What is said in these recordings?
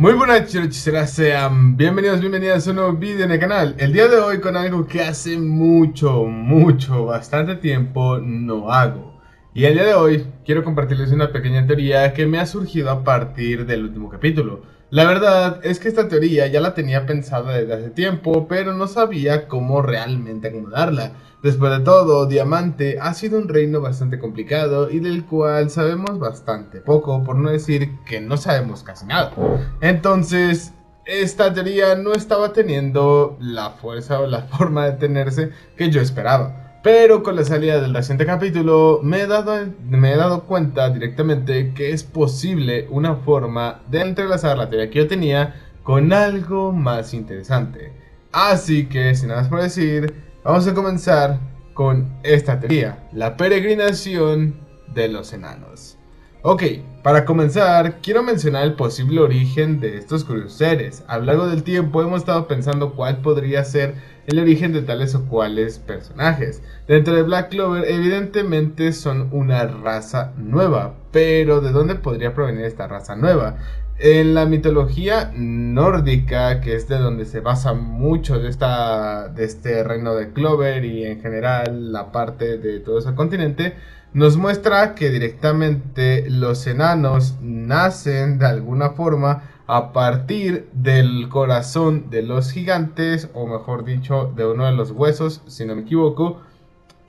Muy buenas hechiceras, sean bienvenidas a un nuevo vídeo en el canal. El día de hoy con algo que hace bastante tiempo no hago. Y el día de hoy quiero compartirles una pequeña teoría que me ha surgido a partir del último capítulo. La verdad es que esta teoría ya la tenía pensada desde hace tiempo, pero no sabía cómo realmente acomodarla. Después de todo, Diamante ha sido un reino bastante complicado y del cual sabemos bastante poco, por no decir que no sabemos casi nada. Entonces, esta teoría no estaba teniendo la fuerza o la forma de tenerse que yo esperaba. Pero con la salida del reciente capítulo me he dado cuenta directamente que es posible una forma de entrelazar la teoría que yo tenía con algo más interesante. Así que, sin nada más por decir, vamos a comenzar con esta teoría, la peregrinación de los enanos. Ok, para comenzar, quiero mencionar el posible origen de estos curiosos seres. A lo largo del tiempo hemos estado pensando cuál podría ser el origen de tales o cuales personajes. Dentro de Black Clover, evidentemente son una raza nueva, pero ¿de dónde podría provenir esta raza nueva? En la mitología nórdica, que es de donde se basa mucho de este reino de Clover y en general la parte de todo ese continente, nos muestra que directamente los enanos nacen de alguna forma a partir del corazón de los gigantes, o mejor dicho, de uno de los huesos, si no me equivoco,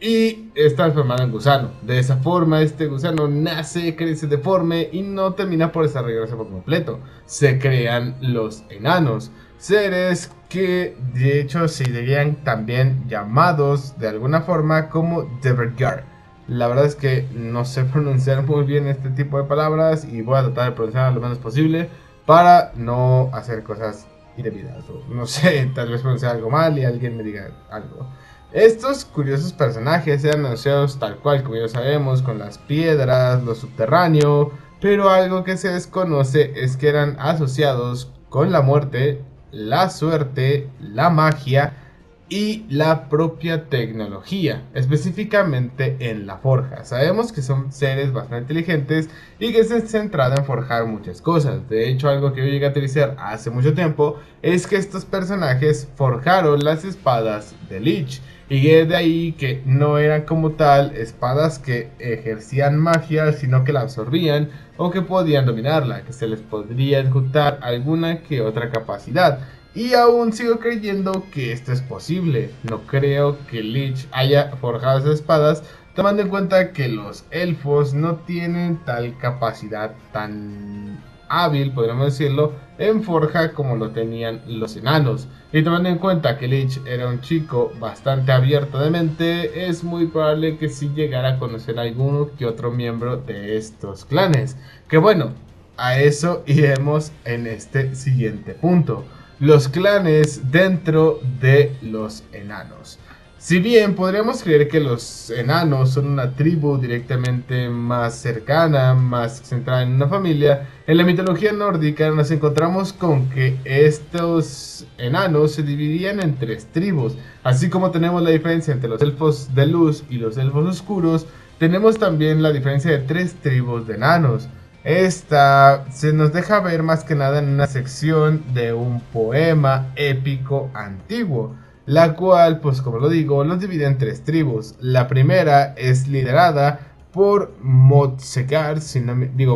y es transformado en gusano. De esa forma, este gusano nace, crece deforme y no termina por desarrollarse por completo. Se crean los enanos, seres que de hecho serían también llamados de alguna forma como Devergar. La verdad es que no sé pronunciar muy bien este tipo de palabras y voy a tratar de pronunciar lo menos posible para no hacer cosas indebidas. O no sé, tal vez pronunciar algo mal y alguien me diga algo. Estos curiosos personajes eran anunciados tal cual como ya sabemos, con las piedras, lo subterráneo, pero algo que se desconoce es que eran asociados con la muerte, la suerte, la magia y la propia tecnología, específicamente en la forja. Sabemos que son seres bastante inteligentes y que se han centrado en forjar muchas cosas. De hecho, algo que yo llegué a utilizar hace mucho tiempo es que estos personajes forjaron las espadas de Lich. Y es de ahí que no eran como tal espadas que ejercían magia, sino que la absorbían o que podían dominarla, que se les podría ejecutar alguna que otra capacidad. Y aún sigo creyendo que esto es posible. No creo que Lich haya forjado esas espadas, tomando en cuenta que los elfos no tienen tal capacidad tan hábil, podríamos decirlo, en forja como lo tenían los enanos. Y tomando en cuenta que Lich era un chico bastante abierto de mente, es muy probable que sí llegara a conocer a alguno que otro miembro de estos clanes. Que bueno, a eso iremos en este siguiente punto. Los clanes dentro de los enanos. Si bien podríamos creer que los enanos son una tribu directamente más cercana, más centrada en una familia, en la mitología nórdica nos encontramos con que estos enanos se dividían en tres tribus. Así como tenemos la diferencia entre los elfos de luz y los elfos oscuros, tenemos también la diferencia de tres tribus de enanos. Esta se nos deja ver más que nada en una sección de un poema épico antiguo, la cual, pues como lo digo, los divide en tres tribus. La primera es liderada por Motsegar,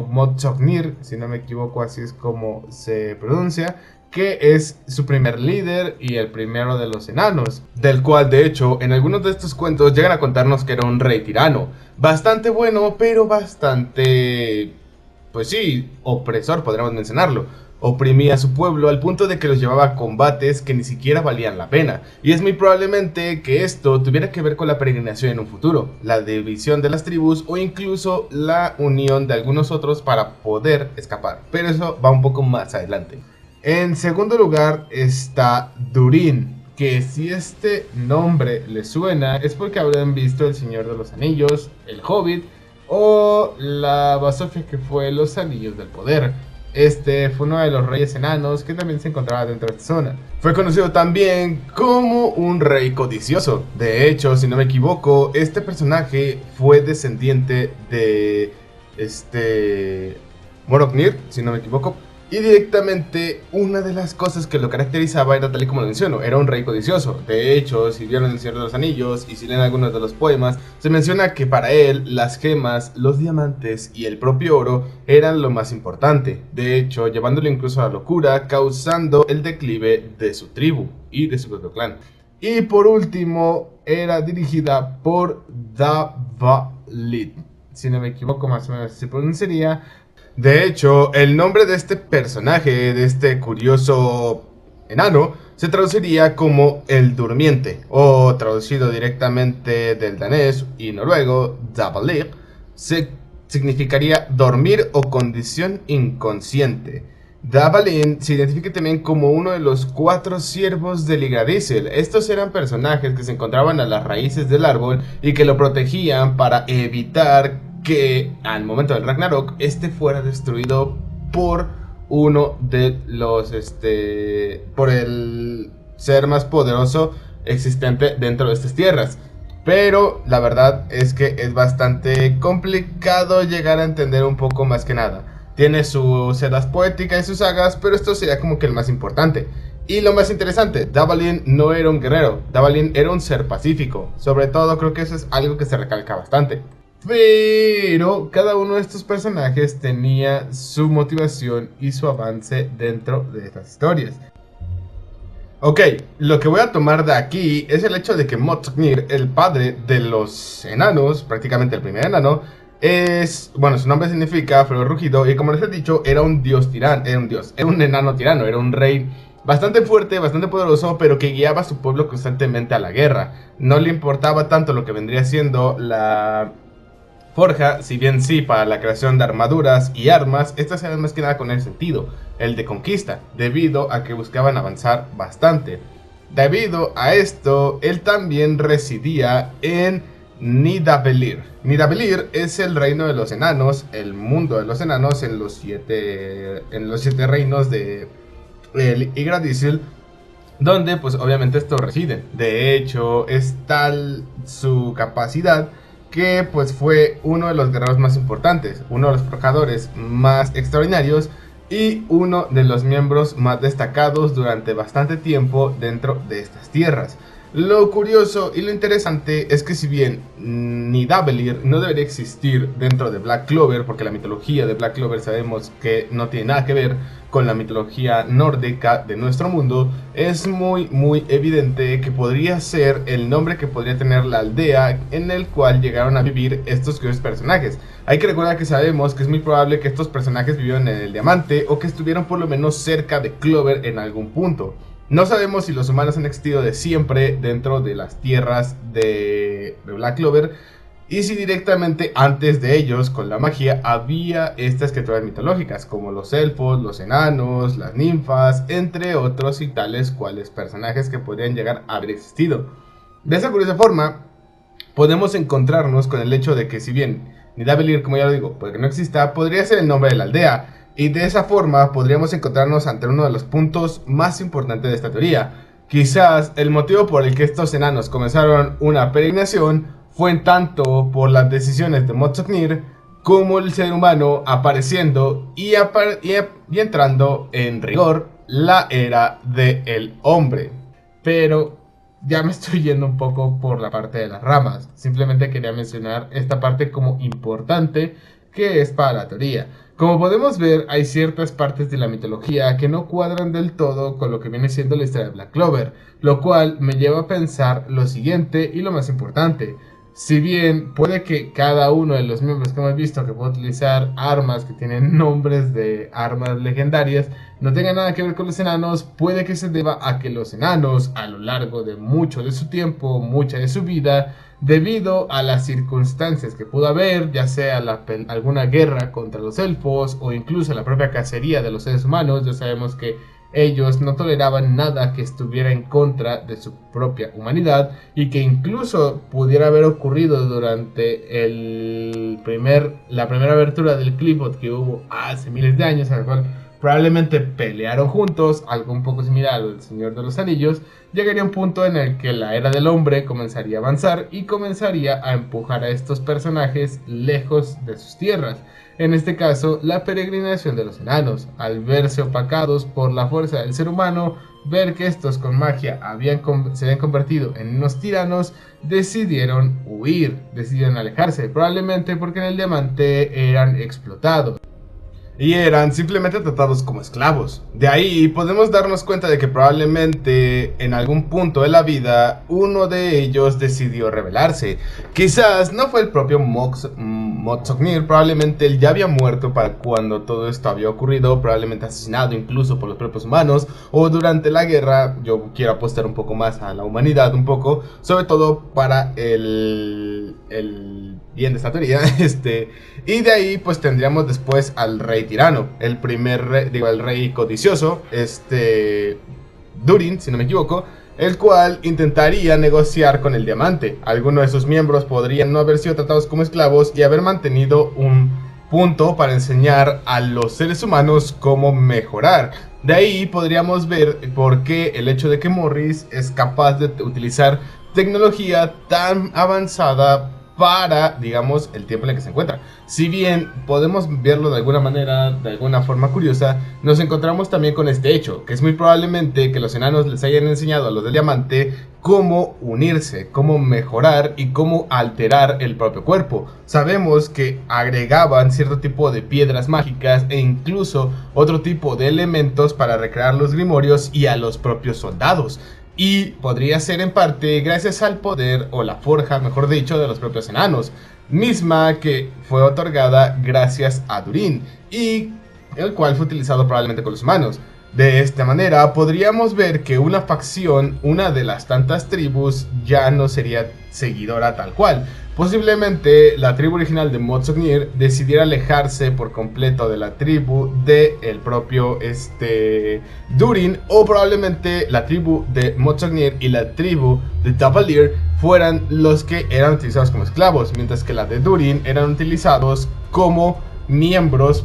Motsognir, si no me equivoco, así es como se pronuncia, que es su primer líder y el primero de los enanos, del cual de hecho en algunos de estos cuentos llegan a contarnos que era un rey tirano, bastante bueno, pero bastante, pues sí, opresor, podríamos mencionarlo. Oprimía a su pueblo al punto de que los llevaba a combates que ni siquiera valían la pena. Y es muy probablemente que esto tuviera que ver con la peregrinación en un futuro, la división de las tribus o incluso la unión de algunos otros para poder escapar. Pero eso va un poco más adelante. En segundo lugar está Durin, que si este nombre les suena es porque habrán visto El Señor de los Anillos, El Hobbit o la basofia que fue Los Anillos del Poder. Este fue uno de los reyes enanos que también se encontraba dentro de esta zona. Fue conocido también como un rey codicioso. De hecho, si no me equivoco, este personaje fue descendiente de Morognir, si no me equivoco. Y directamente una de las cosas que lo caracterizaba era tal y como lo menciono, era un rey codicioso. De hecho, si vieron El Señor de los Anillos y si leen algunos de los poemas, se menciona que para él las gemas, los diamantes y el propio oro eran lo más importante. De hecho, llevándolo incluso a la locura, causando el declive de su tribu y de su propio clan. Y por último, era dirigida por Davalit. Si no me equivoco, más o menos se pronunciaría. De hecho, el nombre de este personaje, de este curioso enano, se traduciría como el durmiente, o traducido directamente del danés y noruego, Davalir, significaría dormir o condición inconsciente. Davalin se identifica también como uno de los 4 siervos de Yggdrasil. Estos eran personajes que se encontraban a las raíces del árbol y que lo protegían para evitar que al momento del Ragnarok este fuera destruido por uno de los por el ser más poderoso existente dentro de estas tierras. Pero la verdad es que es bastante complicado llegar a entender un poco más que nada. Tiene sus edas poéticas y sus sagas, pero esto sería como que el más importante. Y lo más interesante, Dvalin no era un guerrero, Dvalin era un ser pacífico. Sobre todo creo que eso es algo que se recalca bastante. Pero cada uno de estos personajes tenía su motivación y su avance dentro de estas historias. Ok, lo que voy a tomar de aquí es el hecho de que Motsognir, el padre de los enanos, prácticamente el primer enano, bueno, su nombre significa fuego rugido y como les he dicho, era un dios tirano, era un enano tirano, era un rey bastante fuerte, bastante poderoso, pero que guiaba a su pueblo constantemente a la guerra. No le importaba tanto lo que vendría siendo la forja, si bien sí para la creación de armaduras y armas, estas eran más que nada con el sentido, el de conquista, debido a que buscaban avanzar bastante. Debido a esto, él también residía en Nidavellir. Nidavellir es el reino de los enanos, el mundo de los enanos en los siete reinos de Yggdrasil, donde pues obviamente estos residen. De hecho, es tal su capacidad que pues fue uno de los guerreros más importantes, uno de los forjadores más extraordinarios y uno de los miembros más destacados durante bastante tiempo dentro de estas tierras. Lo curioso y lo interesante es que si bien Nidavellir no debería existir dentro de Black Clover, porque la mitología de Black Clover sabemos que no tiene nada que ver con la mitología nórdica de nuestro mundo, es muy evidente que podría ser el nombre que podría tener la aldea en el cual llegaron a vivir estos curiosos personajes. Hay que recordar que sabemos que es muy probable que estos personajes vivieron en el Diamante o que estuvieron por lo menos cerca de Clover en algún punto. No sabemos si los humanos han existido de siempre dentro de las tierras de Black Clover y si directamente antes de ellos, con la magia, había estas criaturas mitológicas como los elfos, los enanos, las ninfas, entre otros y tales cuales personajes que podrían llegar a haber existido. De esa curiosa forma, podemos encontrarnos con el hecho de que si bien Nidavellir, como ya lo digo, puede que no exista, podría ser el nombre de la aldea. Y de esa forma podríamos encontrarnos ante uno de los puntos más importantes de esta teoría. Quizás el motivo por el que estos enanos comenzaron una peregrinación fue en tanto por las decisiones de Motsognir como el ser humano apareciendo y entrando en rigor la era del hombre. Pero ya me estoy yendo un poco por la parte de las ramas. Simplemente quería mencionar esta parte como importante que es para la teoría. Como podemos ver, hay ciertas partes de la mitología que no cuadran del todo con lo que viene siendo la historia de Black Clover, lo cual me lleva a pensar lo siguiente y lo más importante. Si bien puede que cada uno de los miembros que hemos visto que puede utilizar armas que tienen nombres de armas legendarias no tenga nada que ver con los enanos, puede que se deba a que los enanos a lo largo de mucho de su tiempo, mucha de su vida, debido a las circunstancias que pudo haber, ya sea alguna guerra contra los elfos o incluso la propia cacería de los seres humanos, ya sabemos que ellos no toleraban nada que estuviera en contra de su propia humanidad y que incluso pudiera haber ocurrido durante la primera abertura del Clifford que hubo hace miles de años, a la cual Probablemente pelearon juntos, algo un poco similar al del Señor de los Anillos. Llegaría un punto en el que la era del hombre comenzaría a avanzar y comenzaría a empujar a estos personajes lejos de sus tierras. En este caso, la peregrinación de los enanos, al verse opacados por la fuerza del ser humano, ver que estos con magia se habían convertido en unos tiranos, decidieron huir, decidieron alejarse, probablemente porque en el diamante eran explotados y eran simplemente tratados como esclavos. De ahí podemos darnos cuenta de que probablemente en algún punto de la vida uno de ellos decidió rebelarse. Quizás no fue el propio Motsognir, probablemente él ya había muerto para cuando todo esto había ocurrido, probablemente asesinado incluso por los propios humanos, o durante la guerra. Yo quiero apostar un poco más a la humanidad, un poco, sobre todo para el bien de esta teoría. Y de ahí pues tendríamos después al rey tirano, el rey codicioso, Durin, si no me equivoco, el cual intentaría negociar con el diamante. Algunos de sus miembros podrían no haber sido tratados como esclavos y haber mantenido un punto para enseñar a los seres humanos cómo mejorar. De ahí podríamos ver por qué el hecho de que Morris es capaz de utilizar tecnología tan avanzada para, digamos, el tiempo en el que se encuentra. Si bien podemos verlo de alguna manera, de alguna forma curiosa, nos encontramos también con este hecho, que es muy probablemente que los enanos les hayan enseñado a los del diamante cómo unirse, cómo mejorar y cómo alterar el propio cuerpo. Sabemos que agregaban cierto tipo de piedras mágicas e incluso otro tipo de elementos para recrear los grimorios y a los propios soldados. Y podría ser en parte gracias al poder, o la forja, mejor dicho, de los propios enanos, misma que fue otorgada gracias a Durin, y el cual fue utilizado probablemente con los humanos. De esta manera podríamos ver que una facción, una de las tantas tribus, ya no sería seguidora tal cual. Posiblemente la tribu original de Motsognir decidiera alejarse por completo de la tribu del propio Durin, o probablemente la tribu de Motsognir y la tribu de Davalir fueran los que eran utilizados como esclavos, mientras que la de Durin eran utilizados como miembros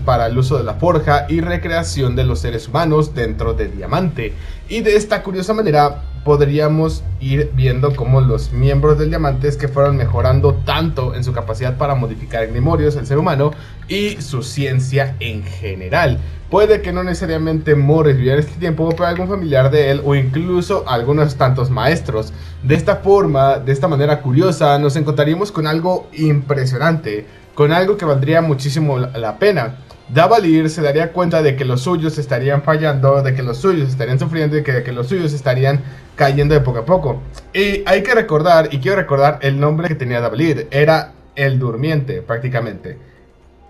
para el uso de la forja y recreación de los seres humanos dentro de Diamante. Y de esta curiosa manera podríamos ir viendo cómo los miembros del Diamante es que fueron mejorando tanto en su capacidad para modificar grimorios el ser humano y su ciencia en general. Puede que no necesariamente Morris viviera en este tiempo, pero algún familiar de él o incluso algunos tantos maestros. De esta forma, de esta manera curiosa, nos encontraríamos con algo impresionante, con algo que valdría muchísimo la pena. Davalir se daría cuenta de que los suyos estarían fallando, de que los suyos estarían sufriendo y de que los suyos estarían cayendo de poco a poco. Y hay que recordar, y quiero recordar el nombre que tenía Davalir, era el Durmiente prácticamente.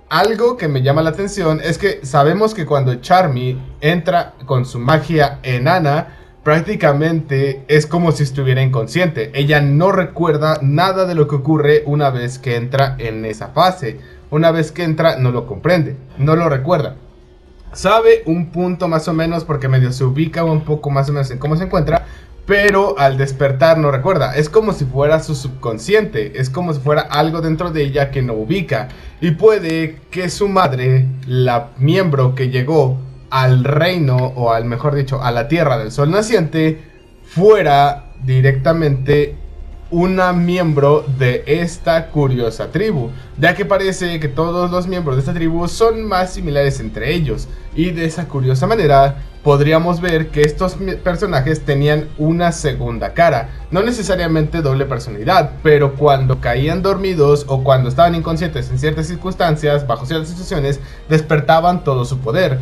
Algo que me llama la atención es que sabemos que cuando Charmy entra con su magia enana, prácticamente es como si estuviera inconsciente. Ella no recuerda nada de lo que ocurre una vez que entra en esa fase. Una vez que entra no lo comprende, no lo recuerda. Sabe un punto más o menos porque medio se ubica un poco más o menos en cómo se encuentra, pero al despertar no recuerda. Es como si fuera su subconsciente, es como si fuera algo dentro de ella que no ubica. Y puede que su madre, la miembro que llegó al reino, o al mejor dicho, a la tierra del sol naciente, fuera directamente una miembro de esta curiosa tribu, ya que parece que todos los miembros de esta tribu son más similares entre ellos, y de esa curiosa manera podríamos ver que estos personajes tenían una segunda cara, no necesariamente doble personalidad, pero cuando caían dormidos o cuando estaban inconscientes en ciertas circunstancias, bajo ciertas situaciones, despertaban todo su poder,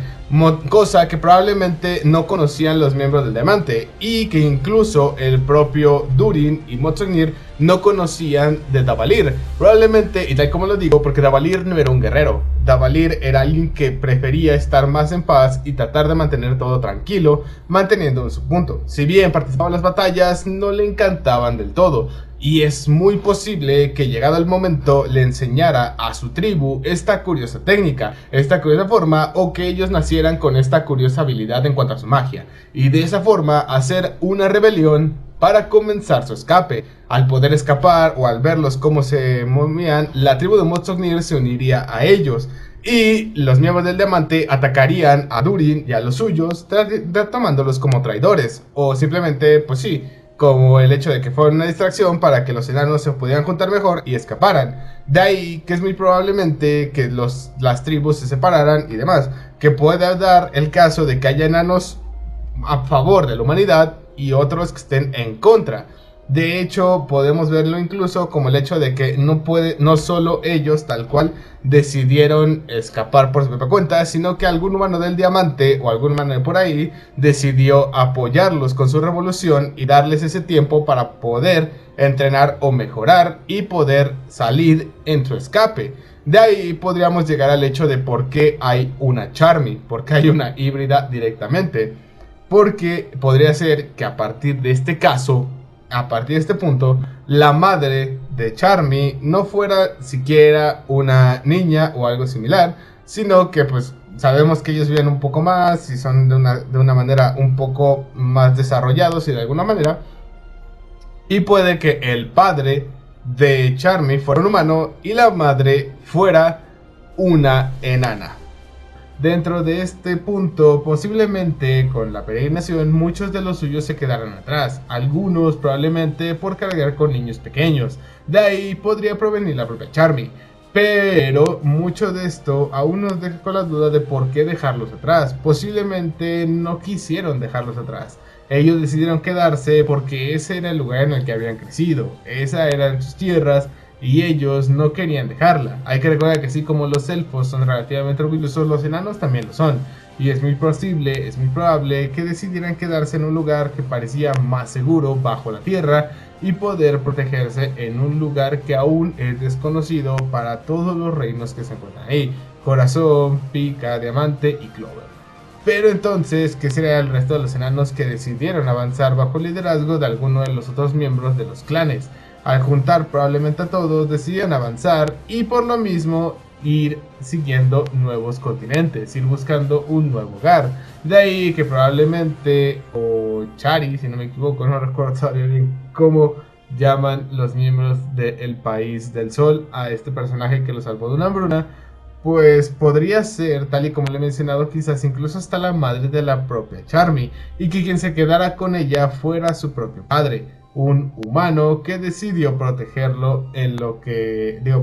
cosa que probablemente no conocían los miembros del Diamante, y que incluso el propio Durin y Motsognir no conocían de Davalir, probablemente, y tal como lo digo, porque Davalir no era un guerrero. Davalir era alguien que prefería estar más en paz y tratar de mantener todo tranquilo, manteniendo en su punto. Si bien participaba en las batallas, no le encantaban del todo, y es muy posible que llegado el momento le enseñara a su tribu esta curiosa técnica, esta curiosa forma, o que ellos nacieran con esta curiosa habilidad en cuanto a su magia, y de esa forma hacer una rebelión para comenzar su escape. Al poder escapar o al verlos cómo se movían, la tribu de Motsognir se uniría a ellos y los miembros del diamante atacarían a Durin y a los suyos, tomándolos como traidores, o simplemente, pues sí, como el hecho de que fueron una distracción para que los enanos se pudieran juntar mejor y escaparan. De ahí que es muy probablemente que las tribus se separaran y demás, que pueda dar el caso de que haya enanos a favor de la humanidad y otros que estén en contra. De hecho, podemos verlo incluso como el hecho de que no solo ellos tal cual decidieron escapar por su propia cuenta, sino que algún humano del diamante o algún humano de por ahí decidió apoyarlos con su revolución y darles ese tiempo para poder entrenar o mejorar y poder salir en su escape. De ahí podríamos llegar al hecho de por qué hay una Charmy, por qué hay una híbrida directamente. Porque podría ser que a partir de este caso, a partir de este punto, la madre de Charmy no fuera siquiera una niña o algo similar, sino que pues sabemos que ellos viven un poco más y son de una manera un poco más desarrollados y de alguna manera. Y puede que el padre de Charmy fuera un humano y la madre fuera una enana. Dentro de este punto, posiblemente con la peregrinación, muchos de los suyos se quedaran atrás, algunos probablemente por cargar con niños pequeños, de ahí podría provenir la propia Charmy. Pero mucho de esto aún nos deja con la duda de por qué dejarlos atrás. Posiblemente no quisieron dejarlos atrás. Ellos decidieron quedarse porque ese era el lugar en el que habían crecido, esas eran sus tierras y ellos no querían dejarla. Hay que recordar que así como los elfos son relativamente orgullosos, los enanos también lo son. Y es muy probable que decidieran quedarse en un lugar que parecía más seguro bajo la tierra y poder protegerse en un lugar que aún es desconocido para todos los reinos que se encuentran ahí: Corazón, Pica, Diamante y Clover. Pero entonces, ¿qué sería el resto de los enanos que decidieron avanzar bajo el liderazgo de alguno de los otros miembros de los clanes? Al juntar probablemente a todos, decidieron avanzar y por lo mismo ir siguiendo nuevos continentes, ir buscando un nuevo hogar. De ahí que probablemente, o Chari, si no me equivoco, no recuerdo bien cómo llaman los miembros del País del Sol a este personaje que lo salvó de una hambruna, pues podría ser, tal y como le he mencionado, quizás incluso hasta la madre de la propia Charmy, y que quien se quedara con ella fuera su propio padre, un humano que decidió protegerlo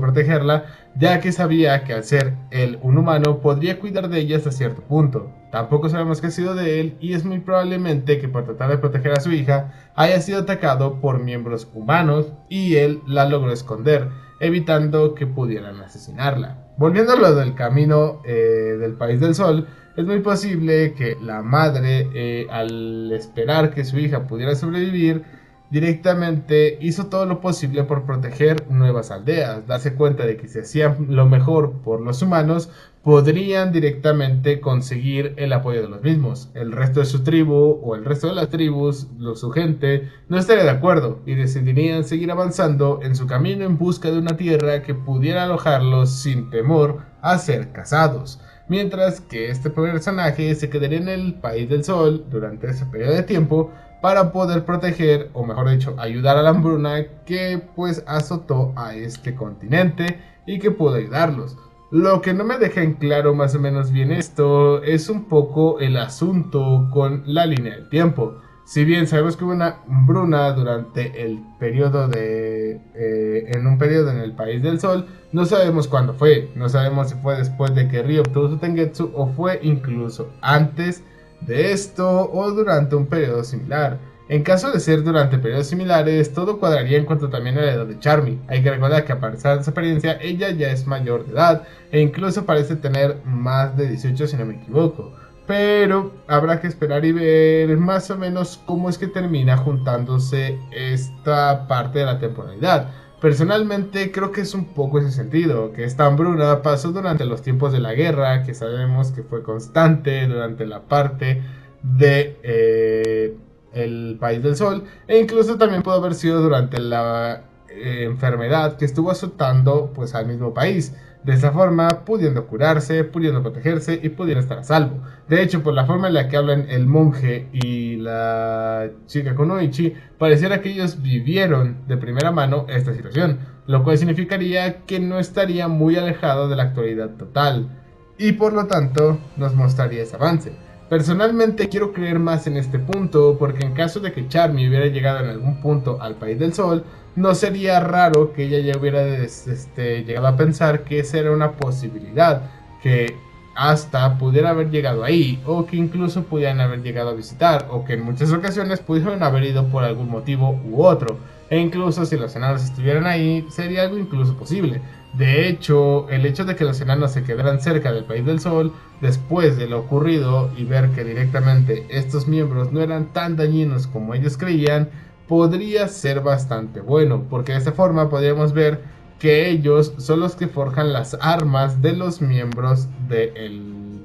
protegerla, ya que sabía que al ser él un humano podría cuidar de ella hasta cierto punto. Tampoco sabemos qué ha sido de él y es muy probablemente que por tratar de proteger a su hija haya sido atacado por miembros humanos y él la logró esconder, evitando que pudieran asesinarla. Volviendo a lo del camino del País del Sol, es muy posible que la madre, al esperar que su hija pudiera sobrevivir, directamente hizo todo lo posible por proteger nuevas aldeas, darse cuenta de que si hacían lo mejor por los humanos, podrían directamente conseguir el apoyo de los mismos. El resto de su tribu o el resto de las tribus, su gente, no estaría de acuerdo y decidirían seguir avanzando en su camino en busca de una tierra que pudiera alojarlos sin temor a ser cazados. Mientras que este personaje se quedaría en el País del Sol durante ese periodo de tiempo para poder proteger, o mejor dicho, ayudar a la hambruna que pues azotó a este continente y que pudo ayudarlos. Lo que no me deja en claro más o menos bien esto es un poco el asunto con la línea del tiempo. Si bien sabemos que hubo una hambruna durante el periodo en un periodo en el País del Sol, no sabemos cuándo fue. No sabemos si fue después de que Rie obtuvo su Tengetsu o fue incluso antes de esto o durante un periodo similar. En caso de ser durante periodos similares, todo cuadraría en cuanto también a la edad de Charmy. Hay que recordar que a pesar de su experiencia, ella ya es mayor de edad e incluso parece tener más de 18 si no me equivoco. Pero habrá que esperar y ver más o menos cómo es que termina juntándose esta parte de la temporalidad. Personalmente creo que es un poco ese sentido, que esta hambruna pasó durante los tiempos de la guerra, que sabemos que fue constante durante la parte de el País del Sol, e incluso también pudo haber sido durante la enfermedad que estuvo azotando pues al mismo país. de esa forma pudiendo curarse, pudiendo protegerse y pudiendo estar a salvo. De hecho, por la forma en la que hablan el monje y la chica Kunoichi, pareciera que ellos vivieron de primera mano esta situación, lo cual significaría que no estaría muy alejado de la actualidad total, y por lo tanto nos mostraría ese avance. Personalmente quiero creer más en este punto porque en caso de que Charmy hubiera llegado en algún punto al País del Sol, no sería raro que ella ya hubiera llegado a pensar que esa era una posibilidad, que hasta pudiera haber llegado ahí, o que incluso pudieran haber llegado a visitar, o que en muchas ocasiones pudieron haber ido por algún motivo u otro, e incluso si los enanos estuvieran ahí, sería algo incluso posible. De hecho, el hecho de que los enanos se quedaran cerca del País del Sol, después de lo ocurrido y ver que directamente estos miembros no eran tan dañinos como ellos creían, podría ser bastante bueno, porque de esta forma podríamos ver que ellos son los que forjan las armas de los miembros del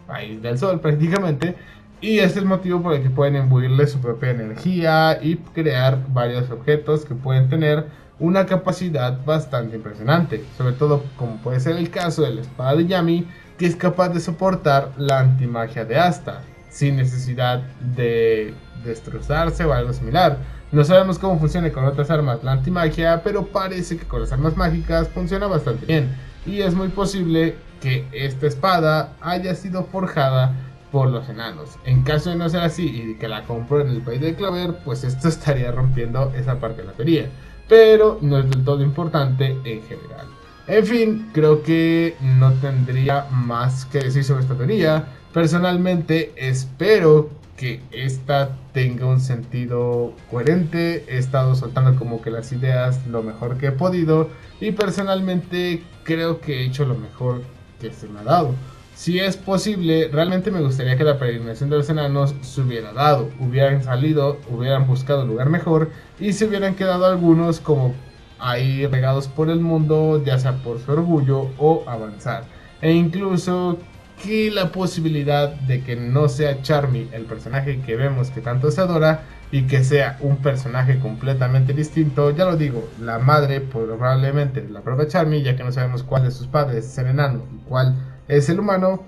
País del Sol prácticamente, y es el motivo por el que pueden imbuirle su propia energía y crear varios objetos que pueden tener una capacidad bastante impresionante, sobre todo como puede ser el caso de la espada de Yami, que es capaz de soportar la antimagia de Asta sin necesidad de destrozarse o algo similar. No sabemos cómo funciona con otras armas la antimagia, pero parece que con las armas mágicas funciona bastante bien, y es muy posible que esta espada haya sido forjada por los enanos. En caso de no ser así y que la compró en el País del Clover, pues esto estaría rompiendo esa parte de la teoría, pero no es del todo importante en general. En fin, creo que no tendría más que decir sobre esta teoría. Personalmente espero que esta tenga un sentido coherente. He estado soltando como que las ideas lo mejor que he podido, y personalmente creo que he hecho lo mejor que se me ha dado. Si es posible, realmente me gustaría que la peregrinación de los enanos se hubiera dado, hubieran salido, hubieran buscado un lugar mejor y se hubieran quedado algunos como ahí regados por el mundo, ya sea por su orgullo o avanzar. E incluso que la posibilidad de que no sea Charmy el personaje que vemos que tanto se adora, y que sea un personaje completamente distinto. Ya lo digo, la madre probablemente la propia Charmy, ya que no sabemos cuál de sus padres es el enano y cuál es el humano,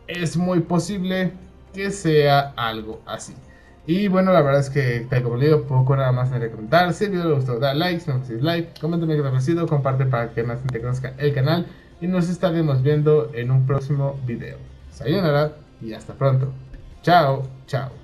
es muy posible que sea algo así. Y bueno, la verdad es que como le digo, poco nada más de comentar. Si el video le gustó, da like, si no pues dislike, coméntame qué te ha parecido, comparte para que más gente conozca el canal, y nos estaremos viendo en un próximo video. Sayonara y hasta pronto. Chao, chao.